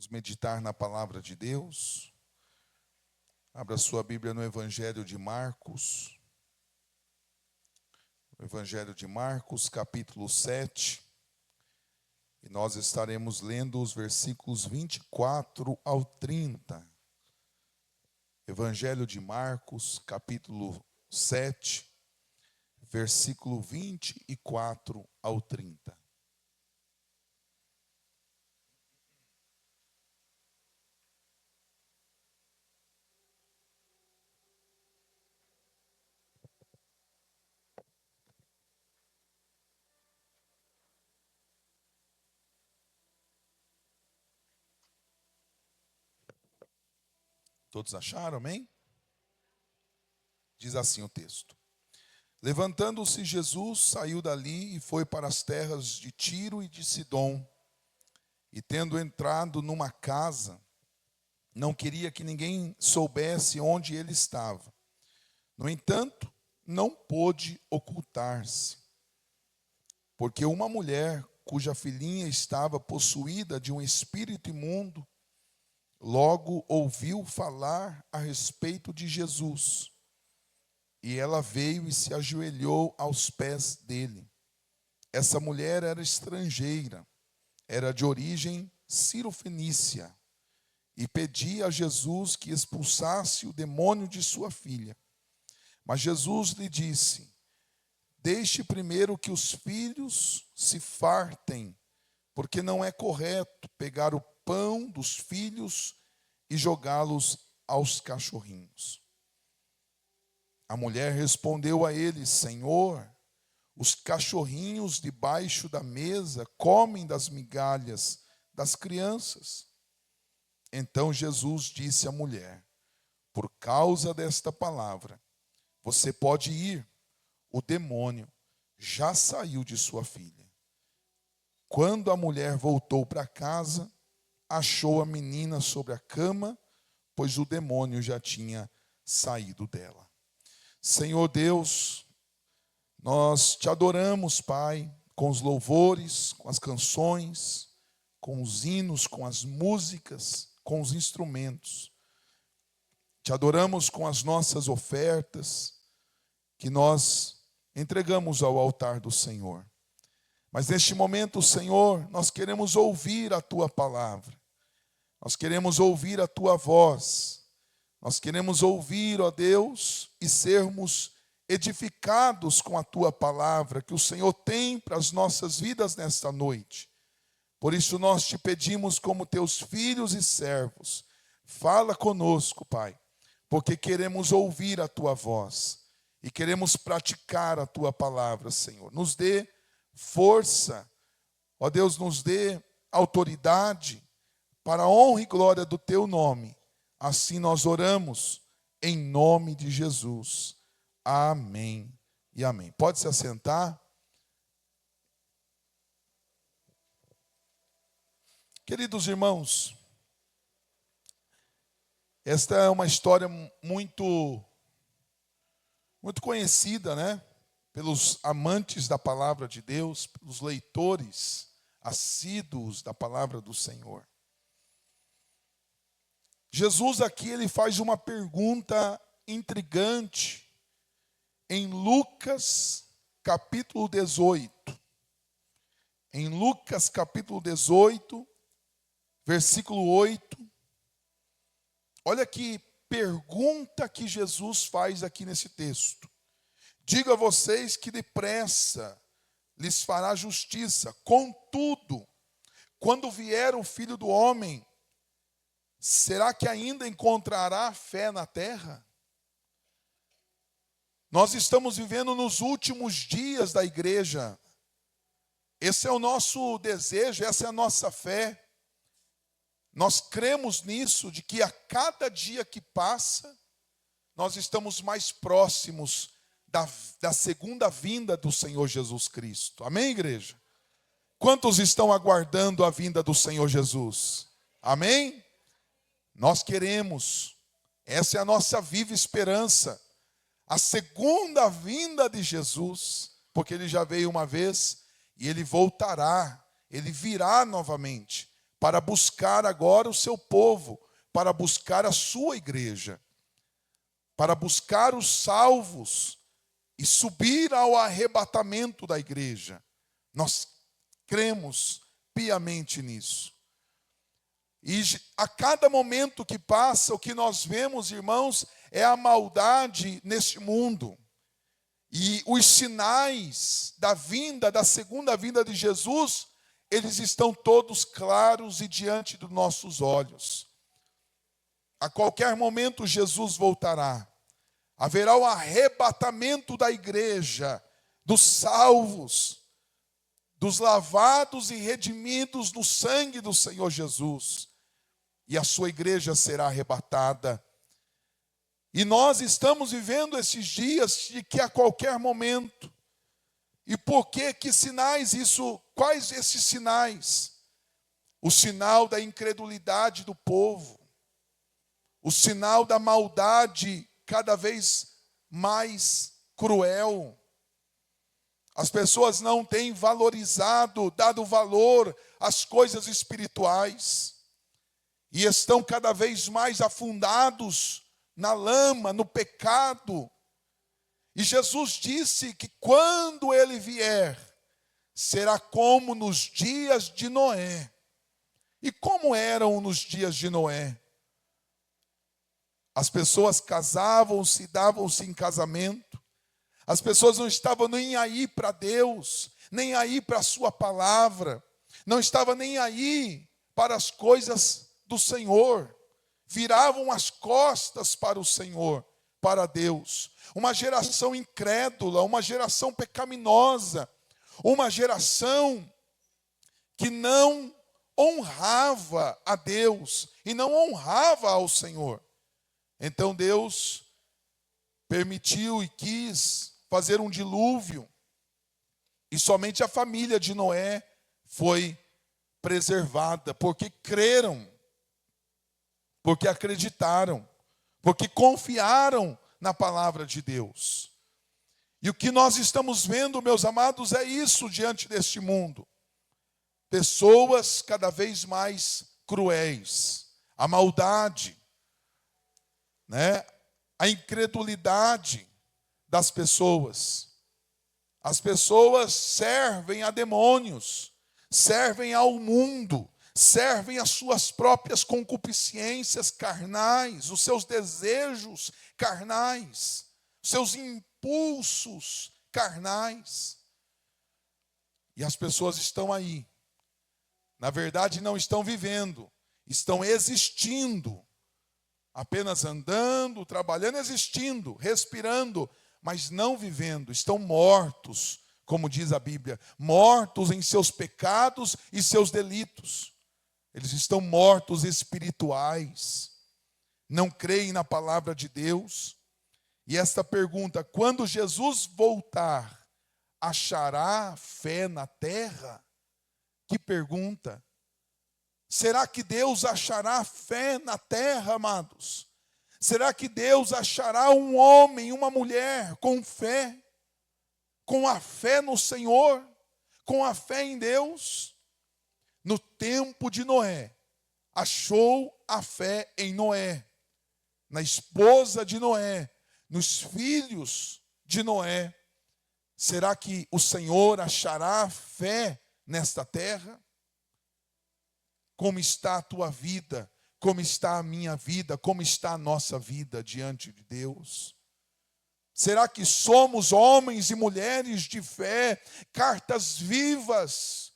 Vamos meditar na palavra de Deus. Abra sua Bíblia no Evangelho de Marcos. O Evangelho de Marcos, capítulo 7. E nós estaremos lendo os versículos 24 ao 30. Evangelho de Marcos, capítulo 7, versículo 24 ao 30. Todos acharam, amém? Diz assim o texto. Levantando-se Jesus, saiu dali e foi para as terras de Tiro e de Sidom. E tendo entrado numa casa, não queria que ninguém soubesse onde ele estava. No entanto, não pôde ocultar-se, porque uma mulher cuja filhinha estava possuída de um espírito imundo, logo ouviu falar a respeito de Jesus. E ela veio e se ajoelhou aos pés dele. Essa mulher era estrangeira, era de origem cirofenícia, e pedia a Jesus que expulsasse o demônio de sua filha. Mas Jesus lhe disse: deixe primeiro que os filhos se fartem, porque não é correto pegar o pão dos filhos e jogá-los aos cachorrinhos. A mulher respondeu a ele: Senhor, os cachorrinhos debaixo da mesa comem das migalhas das crianças. Então Jesus disse à mulher: por causa desta palavra, você pode ir, o demônio já saiu de sua filha. Quando a mulher voltou para casa, achou a menina sobre a cama, pois o demônio já tinha saído dela. Senhor Deus, nós te adoramos, Pai, com os louvores, com as canções, com os hinos, com as músicas, com os instrumentos. Te adoramos com as nossas ofertas, que nós entregamos ao altar do Senhor. Mas neste momento, Senhor, nós queremos ouvir a Tua palavra. Nós queremos ouvir a Tua voz. Nós queremos ouvir, ó Deus, e sermos edificados com a Tua palavra que o Senhor tem para as nossas vidas nesta noite. Por isso nós te pedimos como Teus filhos e servos, fala conosco, Pai, porque queremos ouvir a Tua voz e queremos praticar a Tua palavra, Senhor. Nos dê força, ó Deus, nos dê autoridade para a honra e glória do Teu nome. Assim nós oramos em nome de Jesus. Amém e amém. Pode se assentar. Queridos irmãos, esta é uma história muito conhecida, né? Pelos amantes da palavra de Deus, pelos leitores assíduos da palavra do Senhor. Jesus aqui ele faz uma pergunta intrigante em Lucas capítulo 18. Em Lucas capítulo 18, versículo 8. Olha que pergunta que Jesus faz aqui nesse texto. Digo a vocês que depressa lhes fará justiça. Contudo, quando vier o Filho do Homem, será que ainda encontrará fé na terra? Nós estamos vivendo nos últimos dias da igreja. Esse é o nosso desejo, essa é a nossa fé. Nós cremos nisso, de que a cada dia que passa, nós estamos mais próximos da segunda vinda do Senhor Jesus Cristo. Amém, igreja? Quantos estão aguardando a vinda do Senhor Jesus? Amém? Nós queremos, essa é a nossa viva esperança, a segunda vinda de Jesus, porque Ele já veio uma vez e Ele voltará, Ele virá novamente para buscar agora o seu povo, para buscar a sua igreja, para buscar os salvos e subir ao arrebatamento da igreja. Nós cremos piamente nisso. E a cada momento que passa, o que nós vemos, irmãos, é a maldade neste mundo. E os sinais da segunda vinda de Jesus, eles estão todos claros e diante dos nossos olhos. A qualquer momento Jesus voltará. Haverá o arrebatamento da igreja, dos salvos, dos lavados e redimidos no sangue do Senhor Jesus. E a sua igreja será arrebatada. E nós estamos vivendo esses dias de que a qualquer momento. E por que sinais isso? Quais esses sinais? O sinal da incredulidade do povo. O sinal da maldade cada vez mais cruel. As pessoas não têm valorizado, dado valor às coisas espirituais. E estão cada vez mais afundados na lama, no pecado. E Jesus disse que quando ele vier, será como nos dias de Noé. E como eram nos dias de Noé? As pessoas casavam-se, davam-se em casamento. As pessoas não estavam nem aí para Deus, nem aí para a sua palavra. Não estavam nem aí para as coisas do Senhor. Viravam as costas para o Senhor, para Deus. Uma geração incrédula, uma geração pecaminosa, uma geração que não honrava a Deus e não honrava ao Senhor. Então Deus permitiu e quis fazer um dilúvio, e somente a família de Noé foi preservada, porque creram, porque acreditaram, porque confiaram na palavra de Deus. E o que nós estamos vendo, meus amados, é isso diante deste mundo. Pessoas cada vez mais cruéis, a maldade, a incredulidade das pessoas. As pessoas servem a demônios, servem ao mundo, servem às suas próprias concupiscências carnais, os seus desejos carnais, os seus impulsos carnais. E as pessoas estão aí. Na verdade, não estão vivendo, estão existindo. Apenas andando, trabalhando, existindo, respirando, mas não vivendo. Estão mortos, como diz a Bíblia, mortos em seus pecados e seus delitos. Eles estão mortos espirituais, não creem na palavra de Deus. E esta pergunta, quando Jesus voltar, achará fé na terra? Que pergunta! Será que Deus achará fé na terra, amados? Será que Deus achará um homem, uma mulher com fé? Com a fé no Senhor? Com a fé em Deus? No tempo de Noé, achou a fé em Noé, na esposa de Noé, nos filhos de Noé. Será que o Senhor achará fé nesta terra? Como está a tua vida? Como está a minha vida? Como está a nossa vida diante de Deus? Será que somos homens e mulheres de fé, cartas vivas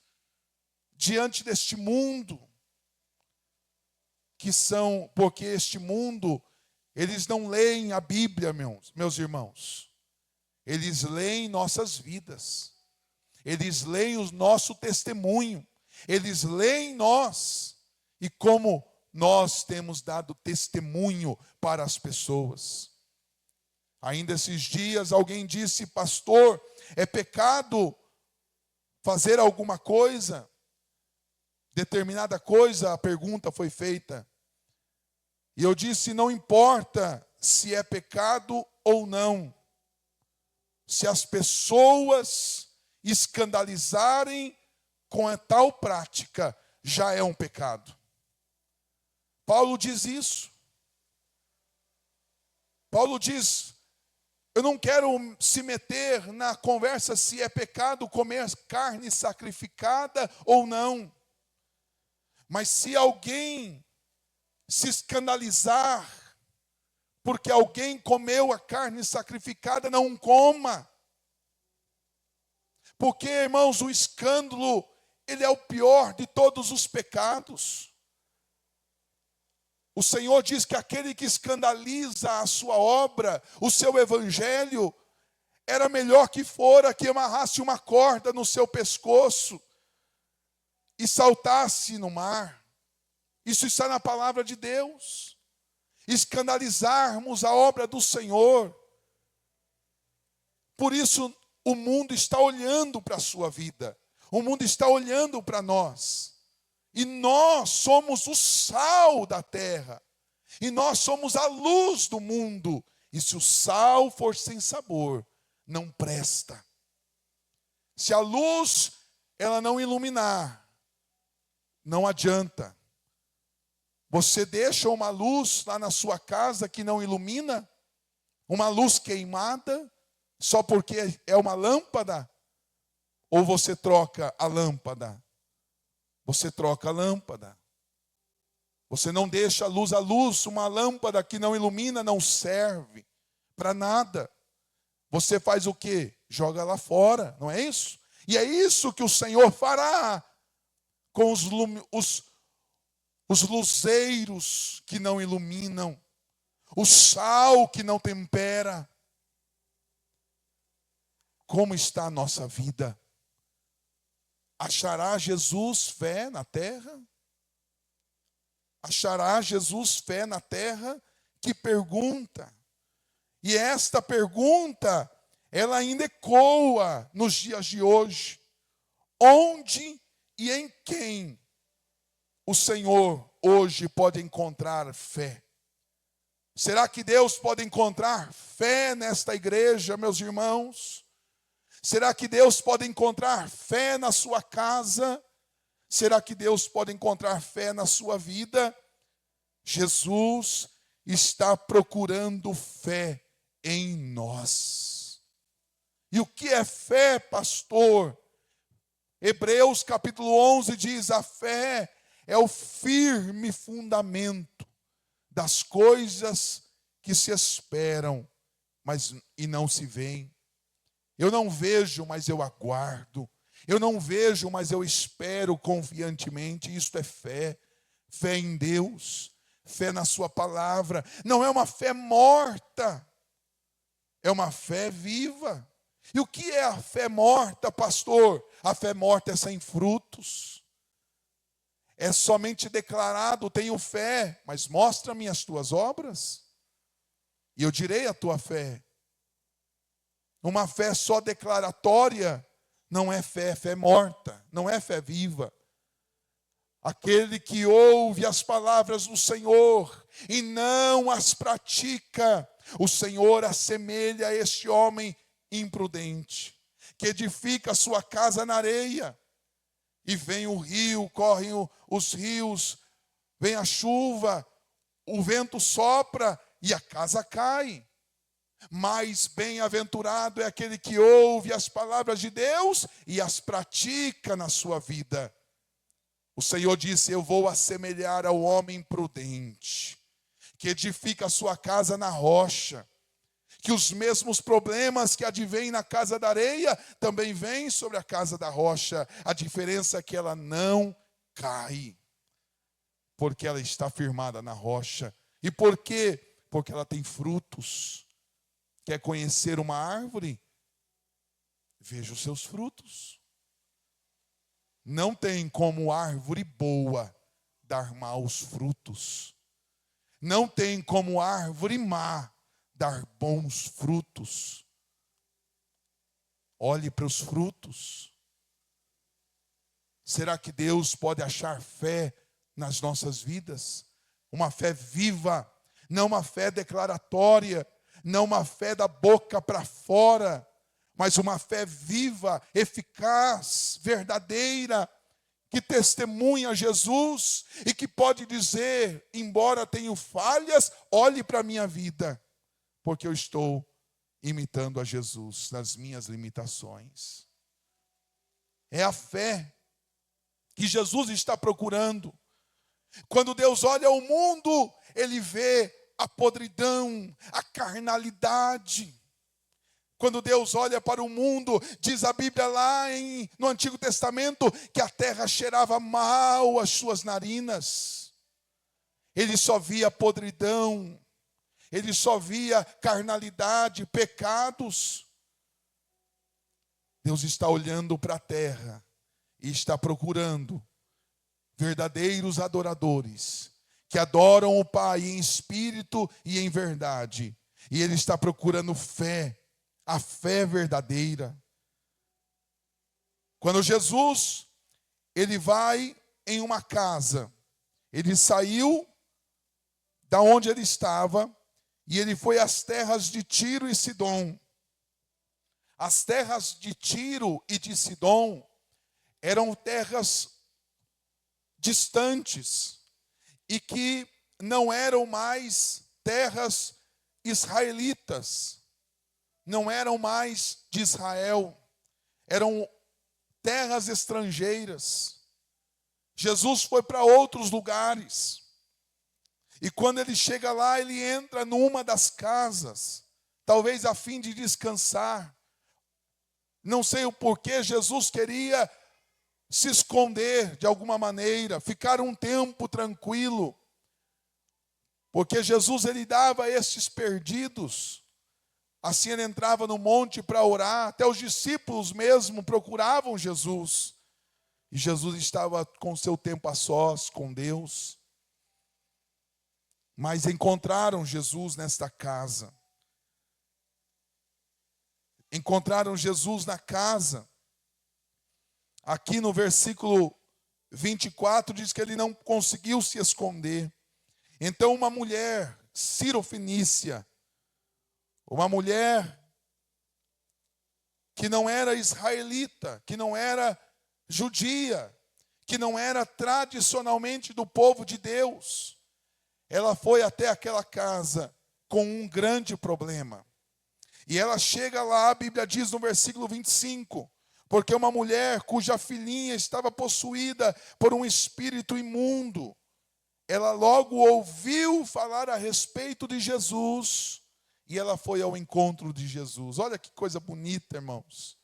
diante deste mundo? Que são, porque este mundo, eles não leem a Bíblia, meus irmãos. Eles leem nossas vidas. Eles leem o nosso testemunho. Eles leem nós. E como nós temos dado testemunho para as pessoas. Ainda esses dias alguém disse, pastor, é pecado fazer alguma coisa? Determinada coisa, a pergunta foi feita. E eu disse, não importa se é pecado ou não. Se as pessoas escandalizarem com a tal prática, já é um pecado. Paulo diz isso. Paulo diz, eu não quero se meter na conversa se é pecado comer carne sacrificada ou não. Mas se alguém se escandalizar porque alguém comeu a carne sacrificada, não coma. Porque, irmãos, o escândalo, ele é o pior de todos os pecados. O Senhor diz que aquele que escandaliza a sua obra, o seu evangelho, era melhor que fora que amarrasse uma corda no seu pescoço e saltasse no mar. Isso está na palavra de Deus. Escandalizarmos a obra do Senhor. Por isso, o mundo está olhando para a sua vida. O mundo está olhando para nós. E nós somos o sal da terra. E nós somos a luz do mundo. E se o sal for sem sabor, não presta. Se a luz, ela não iluminar, não adianta. Você deixa uma luz lá na sua casa que não ilumina? Uma luz queimada, só porque é uma lâmpada? Ou você troca a lâmpada? Você troca a lâmpada. Você não deixa a luz, uma lâmpada que não ilumina, não serve para nada. Você faz o quê? Joga lá fora, não é isso? E é isso que o Senhor fará com os luzeiros que não iluminam, o sal que não tempera. Como está a nossa vida? Achará Jesus fé na terra? Achará Jesus fé na terra? Que pergunta! E esta pergunta, ela ainda ecoa nos dias de hoje. Onde e em quem o Senhor hoje pode encontrar fé? Será que Deus pode encontrar fé nesta igreja, meus irmãos? Será que Deus pode encontrar fé na sua casa? Será que Deus pode encontrar fé na sua vida? Jesus está procurando fé em nós. E o que é fé, pastor? Hebreus capítulo 11 diz, a fé é o firme fundamento das coisas que se esperam, mas e não se veem. Eu não vejo, mas eu aguardo. Eu não vejo, mas eu espero confiantemente. Isto é fé. Fé em Deus. Fé na sua palavra. Não é uma fé morta. É uma fé viva. E o que é a fé morta, pastor? A fé morta é sem frutos. É somente declarado, tenho fé, mas mostra-me as tuas obras, e eu direi a tua fé. Uma fé só declaratória não é fé, fé morta, não é fé viva. Aquele que ouve as palavras do Senhor e não as pratica, o Senhor assemelha a este homem imprudente, que edifica a sua casa na areia, e vem o rio, correm os rios, vem a chuva, o vento sopra e a casa cai. Mas bem-aventurado é aquele que ouve as palavras de Deus e as pratica na sua vida. O Senhor disse, eu vou assemelhar ao homem prudente, que edifica a sua casa na rocha, que os mesmos problemas que advêm na casa da areia, também vêm sobre a casa da rocha. A diferença é que ela não cai, porque ela está firmada na rocha. E por quê? Porque ela tem frutos. Quer conhecer uma árvore? Veja os seus frutos. Não tem como árvore boa dar maus frutos. Não tem como árvore má dar bons frutos. Olhe para os frutos. Será que Deus pode achar fé nas nossas vidas? Uma fé viva, não uma fé declaratória, não uma fé da boca para fora, mas uma fé viva, eficaz, verdadeira, que testemunha Jesus e que pode dizer, embora tenha falhas, olhe para a minha vida, porque eu estou imitando a Jesus nas minhas limitações. É a fé que Jesus está procurando. Quando Deus olha ao mundo, Ele vê a podridão, a carnalidade. Quando Deus olha para o mundo, diz a Bíblia lá no Antigo Testamento, que a terra cheirava mal as suas narinas. Ele só via podridão, ele só via carnalidade, pecados. Deus está olhando para a terra e está procurando verdadeiros adoradores, que adoram o Pai em espírito e em verdade. E Ele está procurando fé, a fé verdadeira. Quando Jesus, Ele vai em uma casa, Ele saiu da onde Ele estava, e Ele foi às terras de Tiro e Sidom. As terras de Tiro e de Sidom eram terras distantes e que não eram mais terras israelitas, não eram mais de Israel, eram terras estrangeiras. Jesus foi para outros lugares, e quando ele chega lá, ele entra numa das casas, talvez a fim de descansar. Não sei o porquê, Jesus queria se esconder de alguma maneira, ficar um tempo tranquilo, porque Jesus ele dava a estes perdidos. Assim ele entrava no monte para orar, até os discípulos mesmo procuravam Jesus, e Jesus estava com seu tempo a sós com Deus. Mas encontraram Jesus nesta casa, encontraram Jesus na casa. Aqui no versículo 24 diz que ele não conseguiu se esconder. Então uma mulher cirofenícia, uma mulher que não era israelita, que não era judia, que não era tradicionalmente do povo de Deus, ela foi até aquela casa com um grande problema. E ela chega lá, a Bíblia diz no versículo 25, porque uma mulher cuja filhinha estava possuída por um espírito imundo, ela logo ouviu falar a respeito de Jesus, e ela foi ao encontro de Jesus. Olha que coisa bonita, irmãos.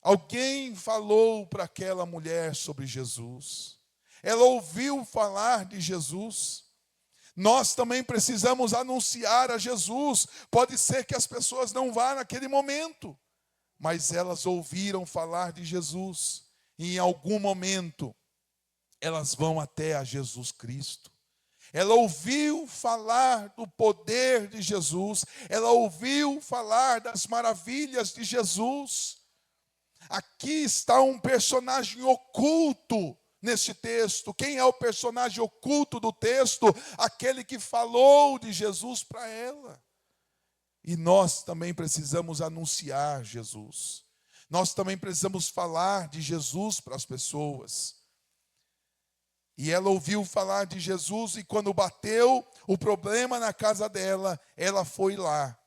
Alguém falou para aquela mulher sobre Jesus. Ela ouviu falar de Jesus. Nós também precisamos anunciar a Jesus. Pode ser que as pessoas não vá naquele momento, mas elas ouviram falar de Jesus, e em algum momento elas vão até a Jesus Cristo. Ela ouviu falar do poder de Jesus, ela ouviu falar das maravilhas de Jesus. Aqui está um personagem oculto neste texto. Quem é o personagem oculto do texto? Aquele que falou de Jesus para ela. E nós também precisamos anunciar Jesus. Nós também precisamos falar de Jesus para as pessoas. E ela ouviu falar de Jesus, e quando bateu o problema na casa dela, ela foi lá.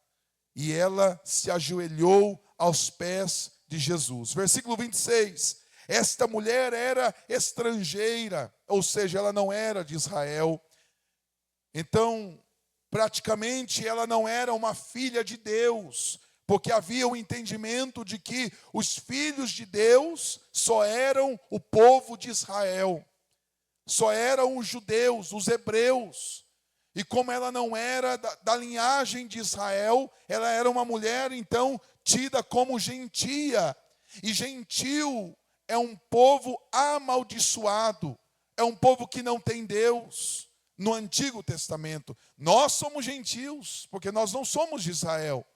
E ela se ajoelhou aos pés de Jesus. Versículo 26. Esta mulher era estrangeira, ou seja, ela não era de Israel. Então, praticamente ela não era uma filha de Deus, porque havia o entendimento de que os filhos de Deus só eram o povo de Israel, só eram os judeus, os hebreus. E como ela não era da linhagem de Israel, ela era uma mulher então tida como gentia. E gentil é um povo amaldiçoado, é um povo que não tem Deus. No Antigo Testamento, nós somos gentios, porque nós não somos de Israel.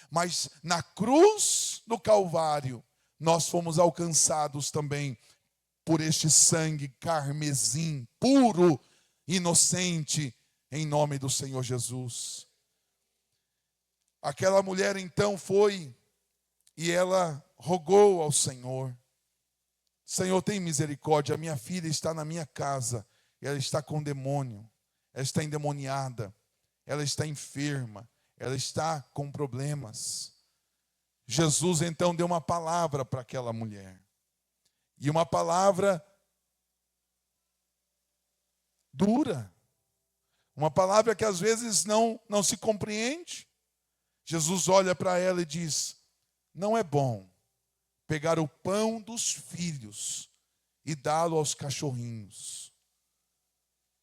Mas na cruz do Calvário, nós fomos alcançados também por este sangue carmesim, puro, inocente, em nome do Senhor Jesus. Aquela mulher então foi e ela rogou ao Senhor. Senhor, tem misericórdia, a minha filha está na minha casa, ela está com demônio, ela está endemoniada, ela está enferma, ela está com problemas. Jesus então deu uma palavra para aquela mulher, e uma palavra dura, uma palavra que às vezes não se compreende. Jesus olha para ela e diz: não é bom pegar o pão dos filhos e dá-lo aos cachorrinhos.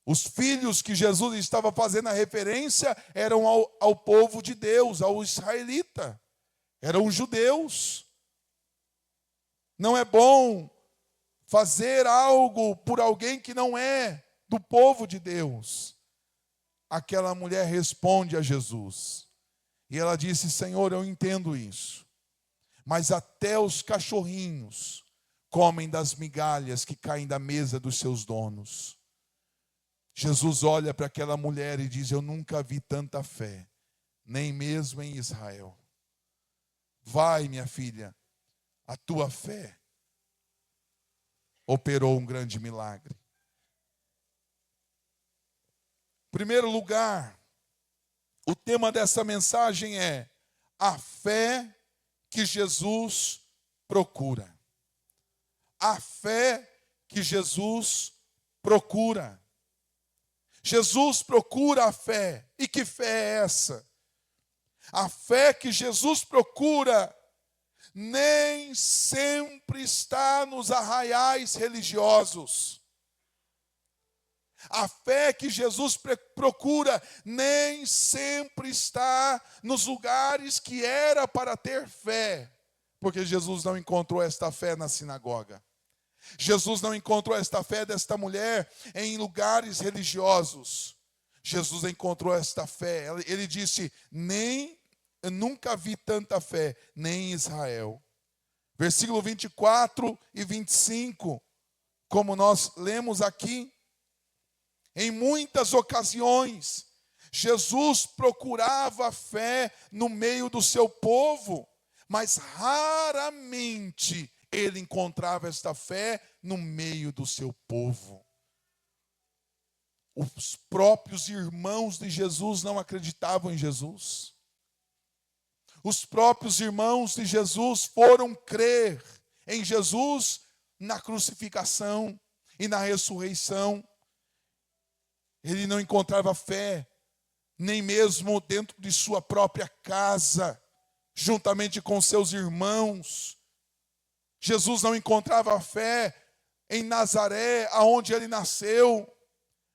Os filhos que Jesus estava fazendo a referência eram ao povo de Deus, ao israelita. Eram os judeus. Não é bom fazer algo por alguém que não é do povo de Deus. Aquela mulher responde a Jesus. E ela disse: Senhor, eu entendo isso. Mas até os cachorrinhos comem das migalhas que caem da mesa dos seus donos. Jesus olha para aquela mulher e diz: eu nunca vi tanta fé, nem mesmo em Israel. Vai, minha filha, a tua fé operou um grande milagre. Em primeiro lugar, o tema dessa mensagem é a fé que Jesus procura. A fé que Jesus procura. Jesus procura a fé. E que fé é essa? A fé que Jesus procura nem sempre está nos arraiais religiosos. A fé que Jesus procura nem sempre está nos lugares que era para ter fé. Porque Jesus não encontrou esta fé na sinagoga. Jesus não encontrou esta fé desta mulher em lugares religiosos. Jesus encontrou esta fé. Ele disse: eu nunca vi tanta fé, nem em Israel. Versículo 24 e 25, como nós lemos aqui. Em muitas ocasiões, Jesus procurava fé no meio do seu povo, mas raramente ele encontrava esta fé no meio do seu povo. Os próprios irmãos de Jesus não acreditavam em Jesus. Os próprios irmãos de Jesus foram crer em Jesus na crucificação e na ressurreição. Ele não encontrava fé, nem mesmo dentro de sua própria casa, juntamente com seus irmãos. Jesus não encontrava fé em Nazaré, aonde ele nasceu.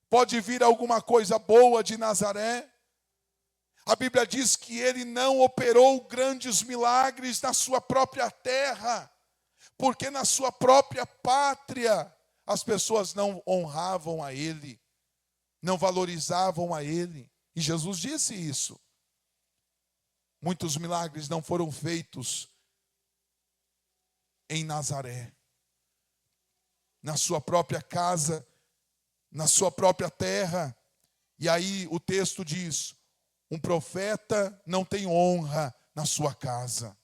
Pode vir alguma coisa boa de Nazaré? A Bíblia diz que ele não operou grandes milagres na sua própria terra, porque na sua própria pátria as pessoas não honravam a ele, não valorizavam a ele. E Jesus disse isso. Muitos milagres não foram feitos em Nazaré, na sua própria casa, na sua própria terra. E aí o texto diz: um profeta não tem honra na sua casa.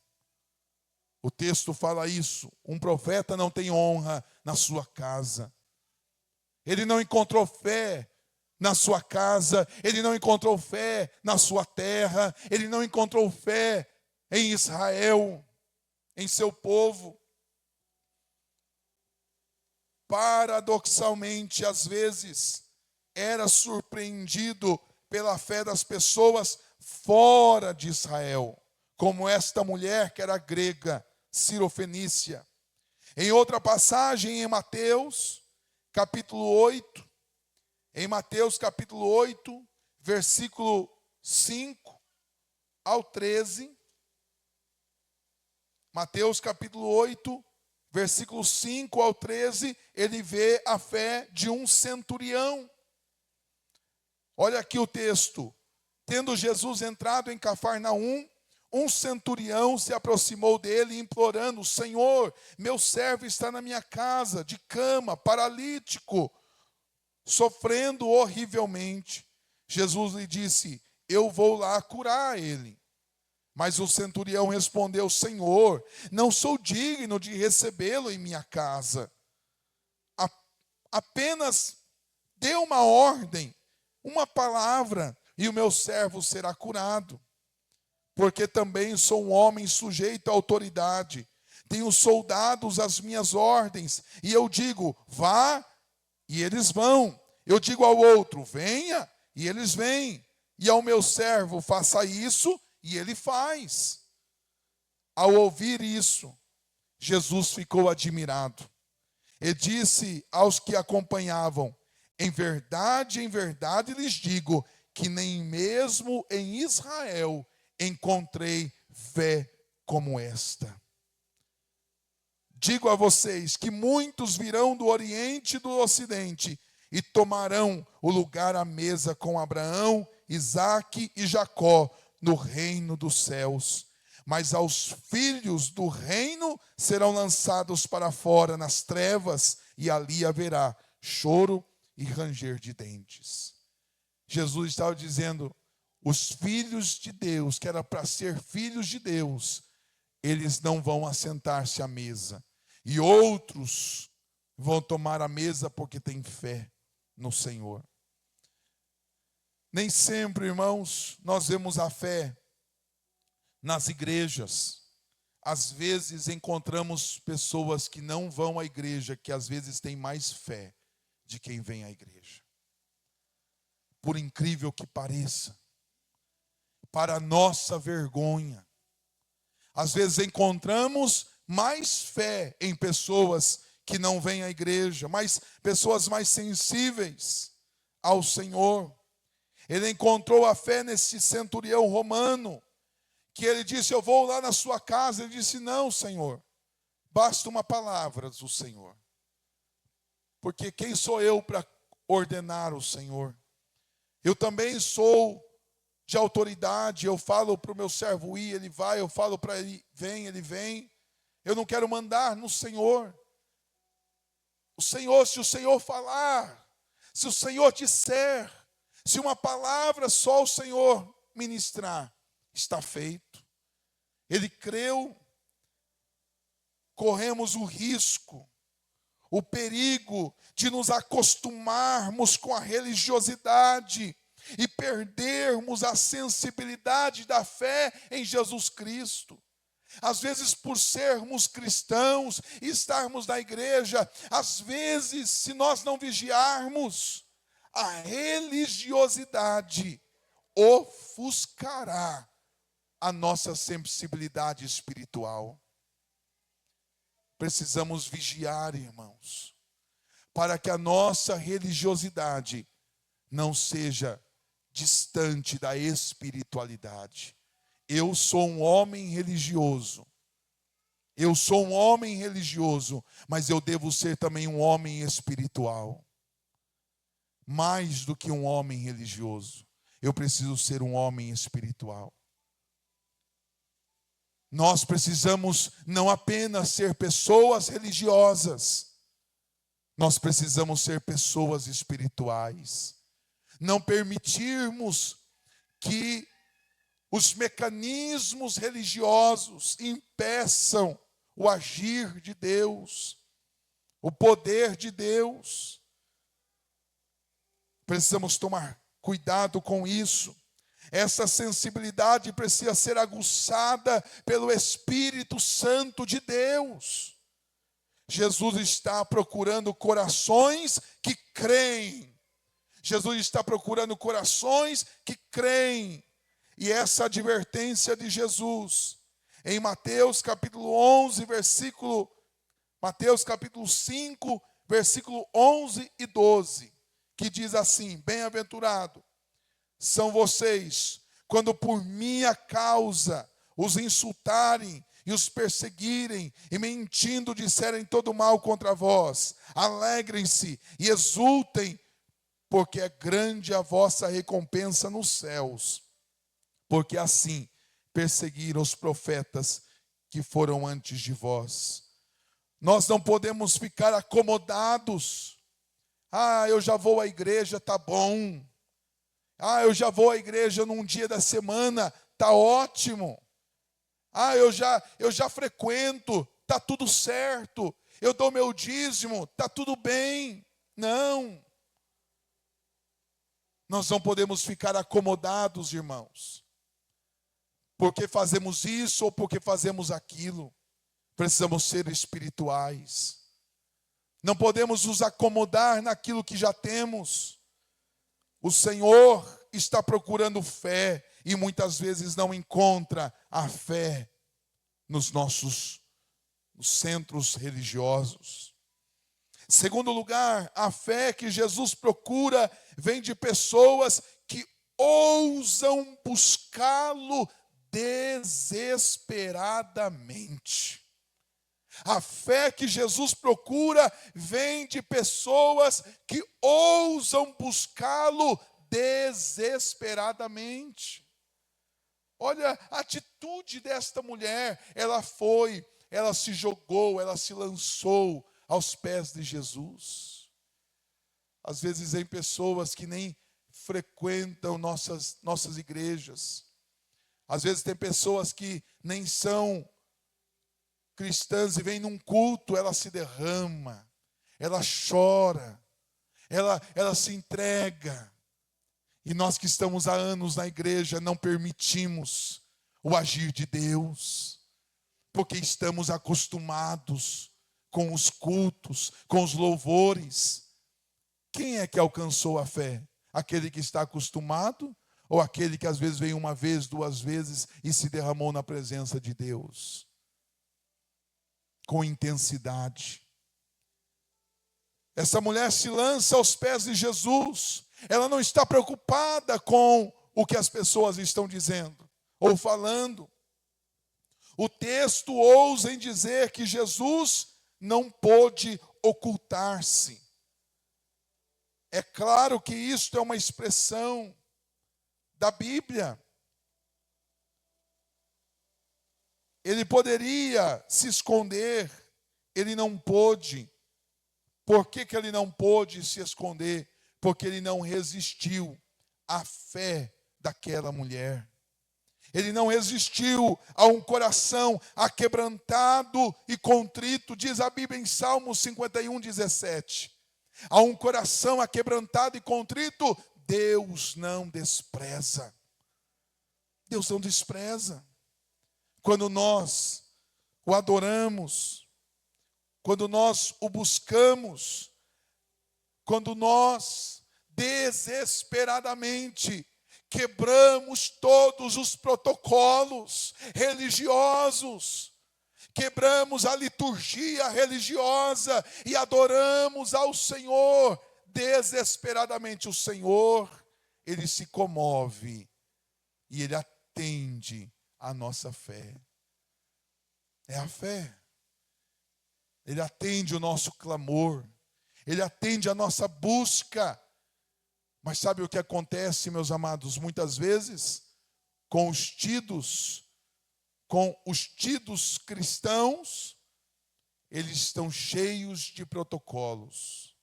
O texto fala isso. Um profeta não tem honra na sua casa. Ele não encontrou fé na sua casa, ele não encontrou fé na sua terra, ele não encontrou fé em Israel, em seu povo. Paradoxalmente, às vezes, era surpreendido pela fé das pessoas fora de Israel, como esta mulher que era grega, cirofenícia. Em outra passagem, em Mateus, capítulo 8, em Mateus capítulo 8, versículo 5 ao 13. Mateus capítulo 8, versículo 5 ao 13, ele vê a fé de um centurião. Olha aqui o texto. Tendo Jesus entrado em Cafarnaum, um centurião se aproximou dele, implorando: Senhor, meu servo está na minha casa, de cama, paralítico, sofrendo horrivelmente. Jesus lhe disse: eu vou lá curar ele. Mas o centurião respondeu: Senhor, não sou digno de recebê-lo em minha casa. Apenas dê uma ordem, uma palavra, e o meu servo será curado. Porque também sou um homem sujeito à autoridade. Tenho soldados às minhas ordens. E eu digo, vá, e eles vão. Eu digo ao outro, venha, e eles vêm. E ao meu servo, faça isso, e ele faz. Ao ouvir isso, Jesus ficou admirado. E disse aos que acompanhavam, em verdade lhes digo, que nem mesmo em Israel encontrei fé como esta. Digo a vocês que muitos virão do Oriente e do Ocidente e tomarão o lugar à mesa com Abraão, Isaque e Jacó no reino dos céus. Mas aos filhos do reino serão lançados para fora nas trevas, e ali haverá choro e ranger de dentes. Jesus estava dizendo, os filhos de Deus, que era para ser filhos de Deus, eles não vão assentar-se à mesa. E outros vão tomar a mesa porque têm fé no Senhor. Nem sempre, irmãos, nós vemos a fé nas igrejas. Às vezes encontramos pessoas que não vão à igreja, que às vezes têm mais fé de quem vem à igreja. Por incrível que pareça, para nossa vergonha, às vezes encontramos mais fé em pessoas que não vêm à igreja, mas pessoas mais sensíveis ao Senhor. Ele encontrou a fé nesse centurião romano, que ele disse, eu vou lá na sua casa. Ele disse, não, Senhor, basta uma palavra do Senhor. Porque quem sou eu para ordenar o Senhor? Eu também sou de autoridade, eu falo para o meu servo ir, ele vai, eu falo para ele vem. Eu não quero mandar no Senhor. O Senhor, se o Senhor falar, se o Senhor disser, se uma palavra só o Senhor ministrar, está feito. Ele creu, corremos o risco, o perigo de nos acostumarmos com a religiosidade e perdermos a sensibilidade da fé em Jesus Cristo. Às vezes, por sermos cristãos e estarmos na igreja, às vezes, se nós não vigiarmos, a religiosidade ofuscará a nossa sensibilidade espiritual. Precisamos vigiar, irmãos, para que a nossa religiosidade não seja distante da espiritualidade. Eu sou um homem religioso. Eu sou um homem religioso, mas eu devo ser também um homem espiritual. Mais do que um homem religioso, eu preciso ser um homem espiritual. Nós precisamos não apenas ser pessoas religiosas, nós precisamos ser pessoas espirituais. Não permitirmos que os mecanismos religiosos impeçam o agir de Deus, o poder de Deus. Precisamos tomar cuidado com isso. Essa sensibilidade precisa ser aguçada pelo Espírito Santo de Deus. Jesus está procurando corações que creem. Jesus está procurando corações que creem. E essa advertência de Jesus, em Mateus capítulo 11, Mateus capítulo 5, versículo 11 e 12, que diz assim, bem-aventurado são vocês, quando por minha causa os insultarem e os perseguirem, e mentindo disserem todo mal contra vós. Alegrem-se e exultem, porque é grande a vossa recompensa nos céus. Porque assim perseguiram os profetas que foram antes de vós. Nós não podemos ficar acomodados. Eu já vou à igreja, tá bom. Eu já vou à igreja num dia da semana, tá ótimo. Eu já frequento, tá tudo certo. Eu dou meu dízimo, tá tudo bem. Não. Nós não podemos ficar acomodados, irmãos, porque fazemos isso ou porque fazemos aquilo. Precisamos ser espirituais. Não podemos nos acomodar naquilo que já temos. O Senhor está procurando fé e muitas vezes não encontra a fé nos nossos centros religiosos. Segundo lugar, a fé que Jesus procura vem de pessoas que ousam buscá-lo desesperadamente. A fé que Jesus procura vem de pessoas que ousam buscá-lo desesperadamente. Olha a atitude desta mulher. Ela se jogou, ela se lançou aos pés de Jesus. Às vezes tem pessoas que nem frequentam nossas igrejas. Às vezes tem pessoas que nem são cristãs e vêm num culto, ela se derrama, ela chora, ela se entrega. E nós que estamos há anos na igreja não permitimos o agir de Deus, porque estamos acostumados com os cultos, com os louvores. Quem é que alcançou a fé? Aquele que está acostumado ou aquele que às vezes veio uma vez, duas vezes e se derramou na presença de Deus? Com intensidade. Essa mulher se lança aos pés de Jesus. Ela não está preocupada com o que as pessoas estão dizendo ou falando. O texto ousa em dizer que Jesus não pôde ocultar-se. É claro que isto é uma expressão da Bíblia. Ele poderia se esconder, ele não pôde. Por que ele não pôde se esconder? Porque ele não resistiu à fé daquela mulher. Ele não resistiu a um coração aquebrantado e contrito, diz a Bíblia em Salmos 51, 17. A um coração aquebrantado e contrito, Deus não despreza. Deus não despreza. Quando nós o adoramos, quando nós o buscamos, quando nós desesperadamente quebramos todos os protocolos religiosos, quebramos a liturgia religiosa e adoramos ao Senhor desesperadamente. O Senhor, Ele se comove e Ele atende a nossa fé. É a fé. Ele atende o nosso clamor. Ele atende a nossa busca. Mas sabe o que acontece, meus amados? Muitas vezes, com os tidos cristãos, eles estão cheios de protocolos,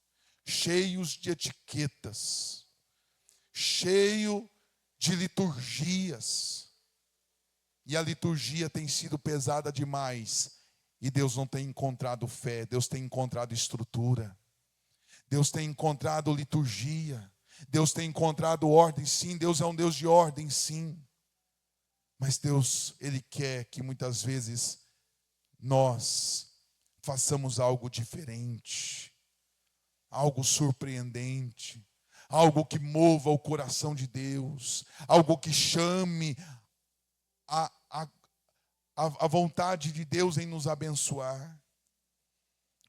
cheios de etiquetas, cheios de liturgias. E a liturgia tem sido pesada demais. E Deus não tem encontrado fé, Deus tem encontrado estrutura. Deus tem encontrado liturgia. Deus tem encontrado ordem, sim. Deus é um Deus de ordem, sim. Mas Deus, Ele quer que muitas vezes nós façamos algo diferente, algo surpreendente, algo que mova o coração de Deus, algo que chame a vontade de Deus em nos abençoar.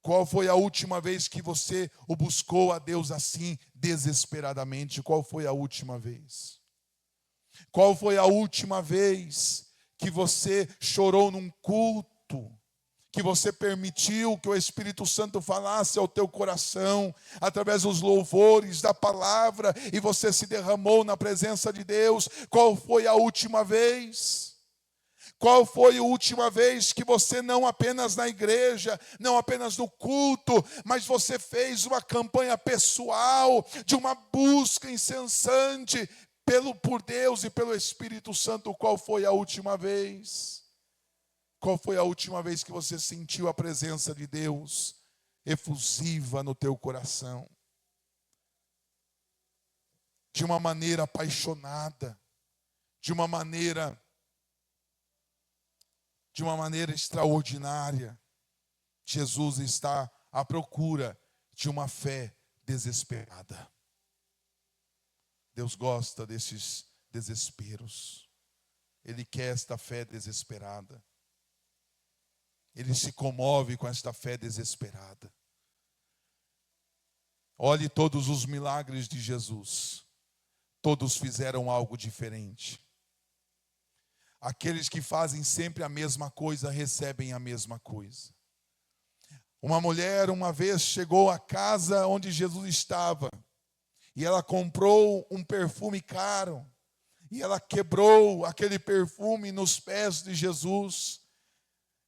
Qual foi a última vez que você o buscou a Deus assim, desesperadamente? Qual foi a última vez? Qual foi a última vez que você chorou num culto? Que você permitiu que o Espírito Santo falasse ao teu coração, através dos louvores, da palavra, e você se derramou na presença de Deus? Qual foi a última vez? Qual foi a última vez que você, não apenas na igreja, não apenas no culto, mas você fez uma campanha pessoal, de uma busca incessante por Deus e pelo Espírito Santo? Qual foi a última vez? Qual foi a última vez que você sentiu a presença de Deus efusiva no teu coração? de uma maneira apaixonada, de uma maneira extraordinária. Jesus está à procura de uma fé desesperada. Deus gosta desses desesperos. Ele quer esta fé desesperada. Ele se comove com esta fé desesperada. Olhe todos os milagres de Jesus. Todos fizeram algo diferente. Aqueles que fazem sempre a mesma coisa, recebem a mesma coisa. Uma mulher, uma vez, chegou à casa onde Jesus estava. E ela comprou um perfume caro. E ela quebrou aquele perfume nos pés de Jesus.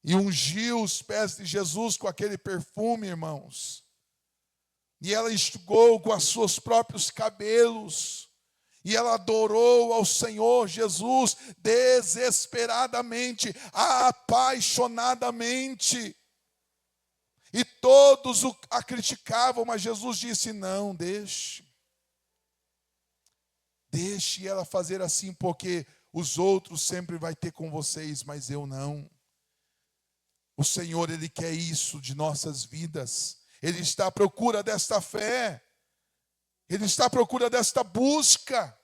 E ungiu os pés de Jesus com aquele perfume, irmãos. E ela enxugou com os seus próprios cabelos. E ela adorou ao Senhor Jesus desesperadamente, apaixonadamente. E todos a criticavam, mas Jesus disse: não, deixe ela fazer assim, porque os outros sempre vai ter com vocês, mas eu não. O Senhor, Ele quer isso de nossas vidas. Ele está à procura desta fé. Ele está à procura desta busca.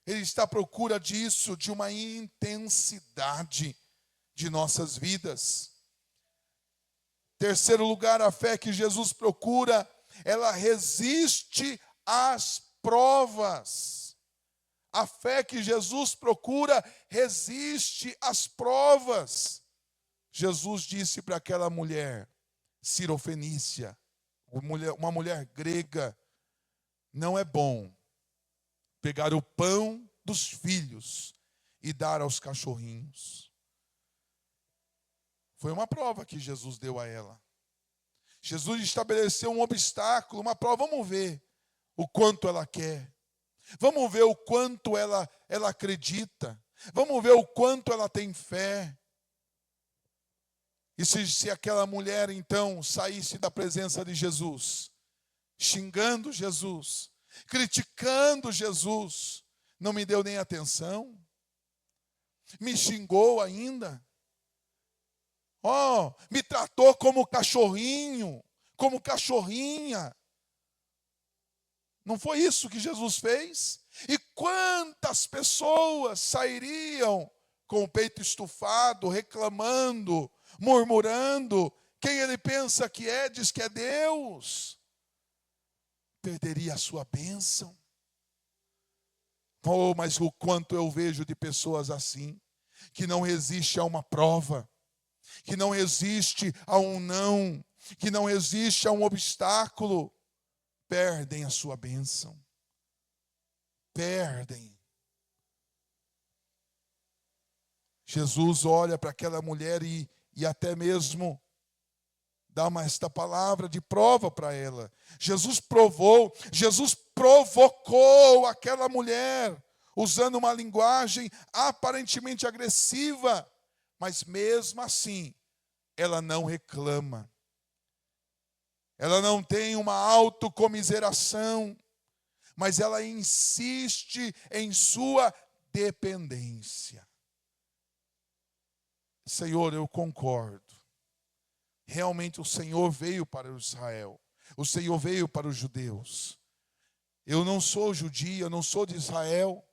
Ele está à procura disso, de uma intensidade de nossas vidas. Terceiro lugar, a fé que Jesus procura, ela resiste às provas. A fé que Jesus procura resiste às provas. Jesus disse para aquela mulher, Sirofenícia, uma mulher grega: não é bom pegar o pão dos filhos e dar aos cachorrinhos. Foi uma prova que Jesus deu a ela. Jesus estabeleceu um obstáculo, uma prova. Vamos ver o quanto ela quer. Vamos ver o quanto ela acredita. Vamos ver o quanto ela tem fé. E se aquela mulher então saísse da presença de Jesus, xingando Jesus, criticando Jesus, não me deu nem atenção, me xingou ainda, me tratou como cachorrinho, como cachorrinha. Não foi isso que Jesus fez? E quantas pessoas sairiam com o peito estufado, reclamando, murmurando? Quem ele pensa que é, diz que é Deus. Perderia a sua bênção. Mas o quanto eu vejo de pessoas assim, que não resiste a uma prova, que não resiste a um não, que não resiste a um obstáculo, perdem a sua bênção. Perdem. Jesus olha para aquela mulher e até mesmo dá esta palavra de prova para ela. Jesus provocou aquela mulher, usando uma linguagem aparentemente agressiva, mas mesmo assim, ela não reclama. Ela não tem uma autocomiseração, mas ela insiste em sua dependência. Senhor, eu concordo. Realmente o Senhor veio para o Israel. O Senhor veio para os judeus. Eu não sou judia, eu não sou de Israel,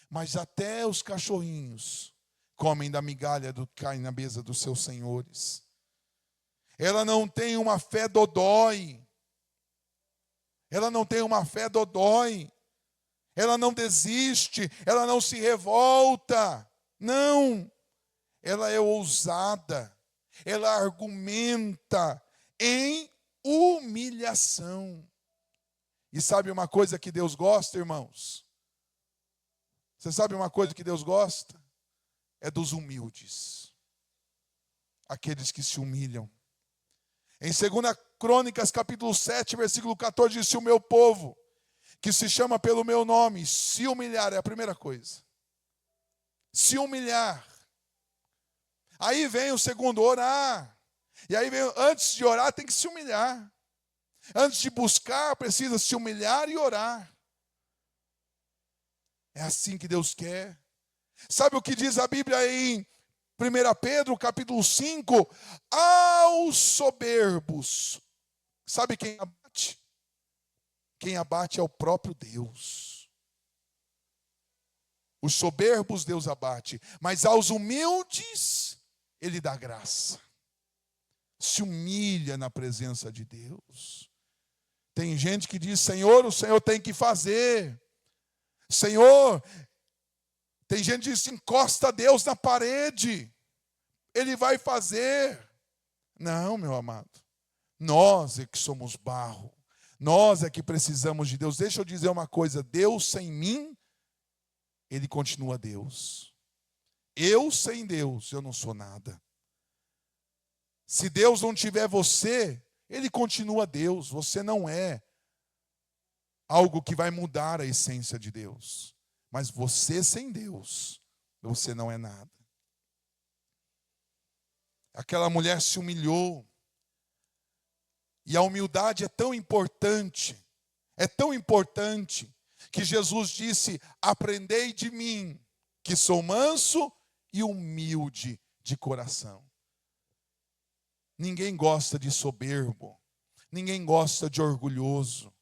mas até os cachorrinhos comem da migalha do que cai na mesa dos seus senhores. Ela não tem uma fé dodói. Ela não tem uma fé dodói. Ela não desiste, ela não se revolta. Não. Ela é ousada. Ela argumenta em humilhação. E sabe uma coisa que Deus gosta, irmãos? Você sabe uma coisa que Deus gosta? É dos humildes. Aqueles que se humilham. Em 2 Crônicas, capítulo 7, versículo 14, diz: se o meu povo, que se chama pelo meu nome, se humilhar, é a primeira coisa. Se humilhar. Aí vem o segundo, orar. E aí vem, antes de orar, tem que se humilhar. Antes de buscar, precisa se humilhar e orar. É assim que Deus quer. Sabe o que diz a Bíblia em 1 Pedro, capítulo 5? Aos soberbos. Sabe quem abate? Quem abate é o próprio Deus. Os soberbos Deus abate, mas aos humildes Ele dá graça. Se humilha na presença de Deus. Tem gente que diz, Senhor, o Senhor tem que fazer. Senhor, tem gente que diz, encosta Deus na parede. Ele vai fazer. Não, meu amado. Nós é que somos barro. Nós é que precisamos de Deus. Deixa eu dizer uma coisa. Deus sem mim, Ele continua Deus. Eu sem Deus, eu não sou nada. Se Deus não tiver você, Ele continua Deus. Você não é algo que vai mudar a essência de Deus. Mas você sem Deus, você não é nada. Aquela mulher se humilhou. E a humildade é tão importante, que Jesus disse, aprendei de mim, que sou manso e humilde de coração. Ninguém gosta de soberbo, ninguém gosta de orgulhoso,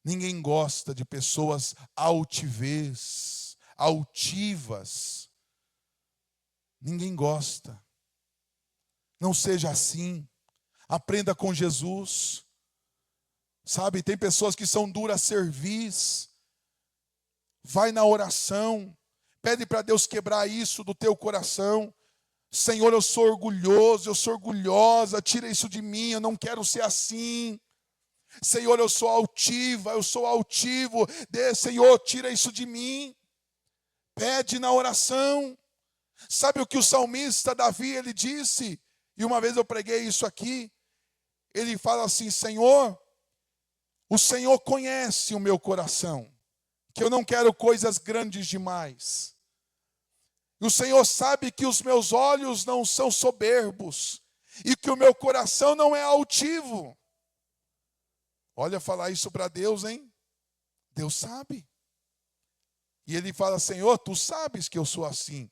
ninguém gosta de pessoas altivez, altivas. Ninguém gosta. Não seja assim. Aprenda com Jesus. Sabe, tem pessoas que são duras cerviz. Vai na oração. Pede para Deus quebrar isso do teu coração. Senhor, eu sou orgulhoso, eu sou orgulhosa. Tira isso de mim, eu não quero ser assim. Senhor, eu sou altiva, eu sou altivo. Senhor, tira isso de mim. Pede na oração. Sabe o que o salmista Davi, ele disse? E uma vez eu preguei isso aqui. Ele fala assim, Senhor, o Senhor conhece o meu coração, que eu não quero coisas grandes demais. E o Senhor sabe que os meus olhos não são soberbos, e que o meu coração não é altivo. Olha, falar isso para Deus, hein? Deus sabe. E Ele fala, Senhor, Tu sabes que eu sou assim.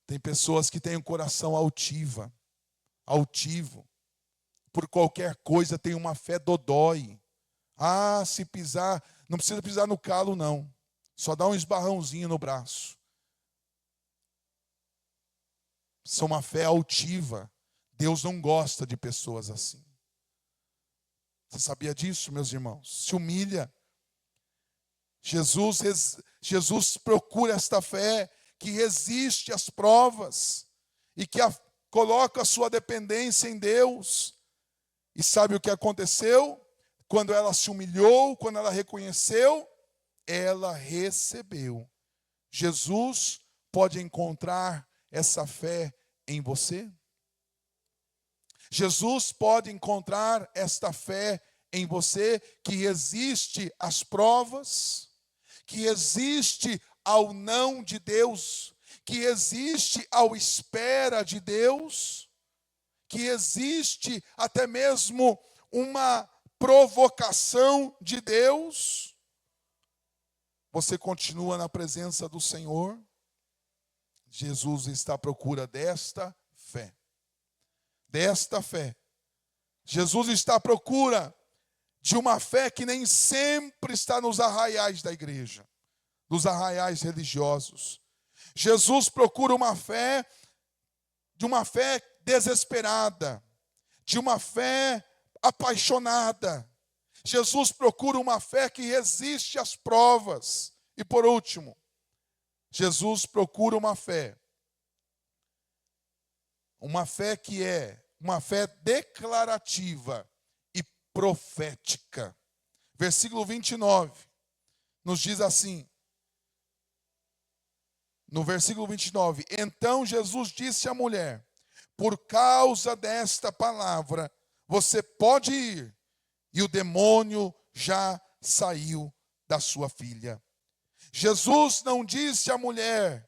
Tem pessoas que têm um coração altivo. Por qualquer coisa tem uma fé dodói. Ah, se pisar, não precisa pisar no calo não. Só dá um esbarrãozinho no braço. Isso é uma fé altiva. Deus não gosta de pessoas assim. Você sabia disso, meus irmãos? Se humilha. Jesus procura esta fé que resiste às provas e que coloca a sua dependência em Deus. E sabe o que aconteceu? Quando ela se humilhou, quando ela reconheceu, ela recebeu. Jesus pode encontrar essa fé em você? Jesus pode encontrar esta fé em você que resiste às provas, que resiste ao não de Deus, que resiste ao espera de Deus, que existe até mesmo uma provocação de Deus. Você continua na presença do Senhor. Jesus está à procura desta fé. Desta fé. Jesus está à procura de uma fé que nem sempre está nos arraiais da igreja, dos arraiais religiosos. Jesus procura uma fé, de uma fé desesperada, de uma fé apaixonada. Jesus procura uma fé que resiste às provas. E por último, Jesus procura uma fé que é uma fé declarativa e profética. Versículo 29 nos diz assim, no versículo 29, então Jesus disse à mulher, por causa desta palavra, você pode ir, e o demônio já saiu da sua filha. Jesus não disse à mulher,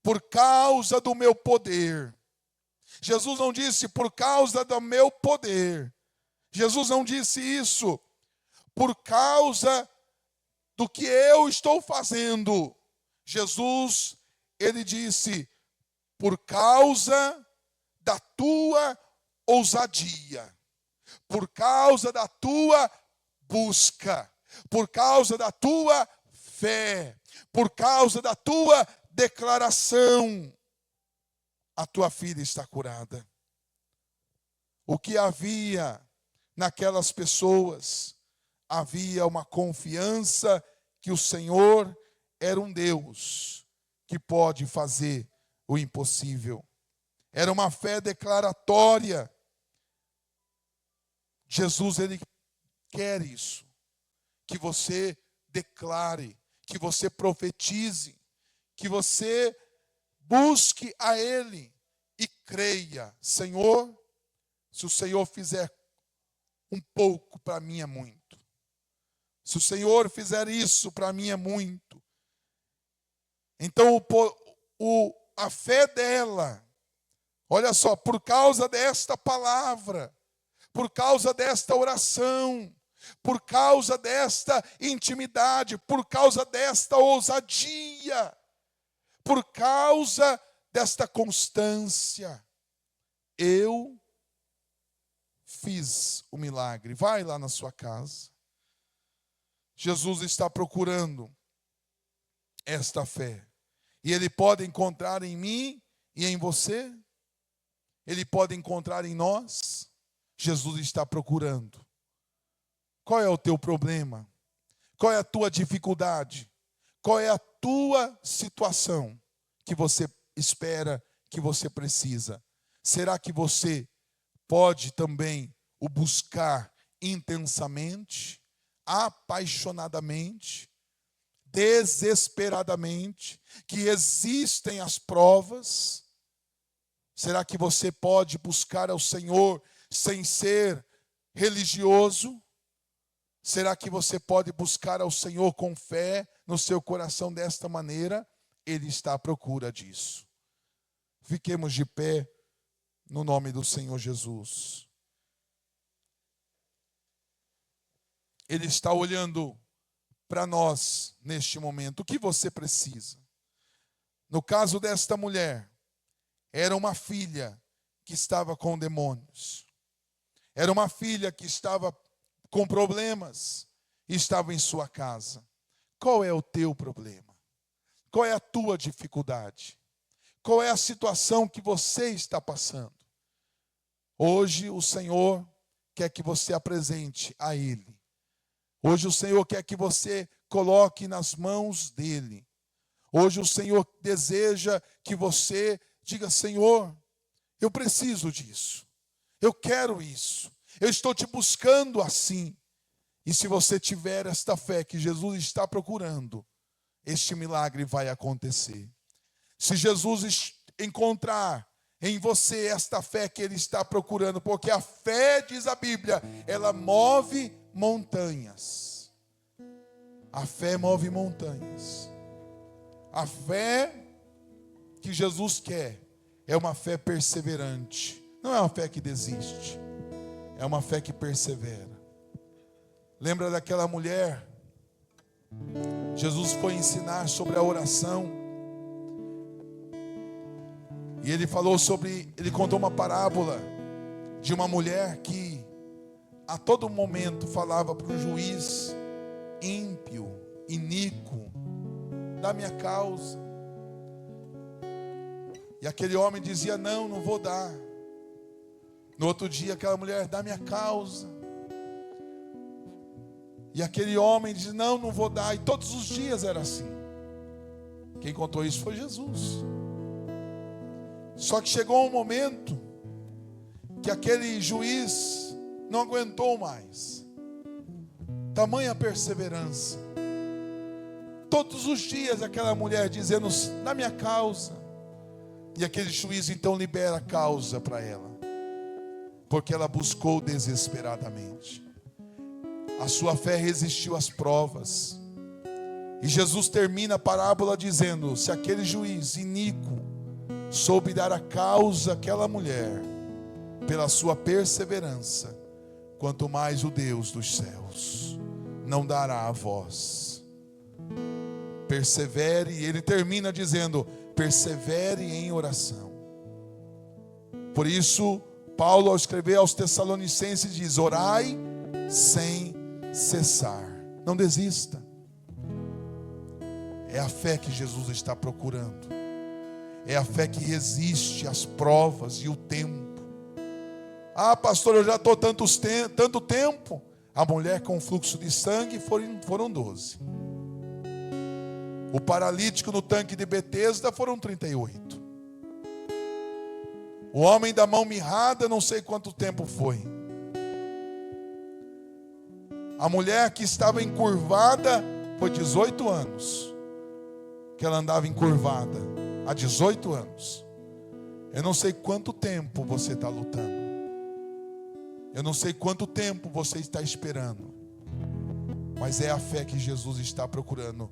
por causa do meu poder. Jesus não disse, por causa do meu poder. Jesus não disse isso, por causa do que eu estou fazendo. Jesus, ele disse, por causa da tua ousadia, por causa da tua busca, por causa da tua fé, por causa da tua declaração, a tua filha está curada. O que havia naquelas pessoas? Havia uma confiança que o Senhor era um Deus que pode fazer o impossível. Era uma fé declaratória. Jesus, ele quer isso. Que você declare, que você profetize, que você busque a Ele e creia. Senhor, se o Senhor fizer um pouco, para mim é muito. Se o Senhor fizer isso, para mim é muito. Então, a fé dela, olha só, por causa desta palavra, por causa desta oração, por causa desta intimidade, por causa desta ousadia, por causa desta constância, eu fiz o milagre. Vai lá na sua casa. Jesus está procurando esta fé. E Ele pode encontrar em mim e em você. Ele pode encontrar em nós. Jesus está procurando. Qual é o teu problema? Qual é a tua dificuldade? Qual é a tua situação que você espera, que você precisa? Será que você pode também o buscar intensamente, apaixonadamente, desesperadamente, que existem as provas? Será que você pode buscar ao Senhor sem ser religioso? Será que você pode buscar ao Senhor com fé no seu coração desta maneira? Ele está à procura disso. Fiquemos de pé no nome do Senhor Jesus. Ele está olhando para nós neste momento. O que você precisa? No caso desta mulher, era uma filha que estava com demônios. Era uma filha que estava com problemas e estava em sua casa. Qual é o teu problema? Qual é a tua dificuldade? Qual é a situação que você está passando? Hoje o Senhor quer que você apresente a Ele. Hoje o Senhor quer que você coloque nas mãos dEle. Hoje o Senhor deseja que você diga: Senhor, eu preciso disso. Eu quero isso. Eu estou te buscando assim. E se você tiver esta fé que Jesus está procurando, este milagre vai acontecer. Se Jesus encontrar em você esta fé que Ele está procurando, porque a fé, diz a Bíblia, ela move montanhas. A fé move montanhas. A fé que Jesus quer é uma fé perseverante. Não é uma fé que desiste. É uma fé que persevera. Lembra daquela mulher? Jesus foi ensinar sobre a oração. E ele contou uma parábola de uma mulher que a todo momento falava para o juiz ímpio, iníquo: dá minha causa. E aquele homem dizia: não vou dar. No outro dia aquela mulher: dá minha causa. E aquele homem diz: não vou dar. E todos os dias era assim. Quem contou isso foi Jesus. Só que chegou um momento que aquele juiz não aguentou mais. Tamanha perseverança. Todos os dias aquela mulher dizendo: na minha causa. E aquele juiz então libera a causa para ela, porque ela buscou desesperadamente. A sua fé resistiu às provas. E Jesus termina a parábola dizendo: se aquele juiz iníquo soube dar a causa àquela mulher pela sua perseverança, quanto mais o Deus dos céus não dará a vós. persevere, e ele termina dizendo: persevere em oração. Por isso, Paulo, ao escrever aos Tessalonicenses, diz: orai sem cessar. Não desista. É a fé que Jesus está procurando. É a fé que resiste às provas e o tempo. Ah, pastor, eu já estou tanto tempo. A mulher com fluxo de sangue foram 12. O paralítico no tanque de Betesda foram 38. O homem da mão mirrada, não sei quanto tempo foi. A mulher que estava encurvada, foi 18 anos que ela andava encurvada. Há 18 anos. Eu não sei quanto tempo você está lutando. Eu não sei quanto tempo você está esperando. Mas é a fé que Jesus está procurando.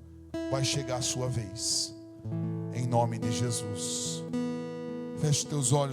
Vai chegar a sua vez. Em nome de Jesus. Feche teus olhos.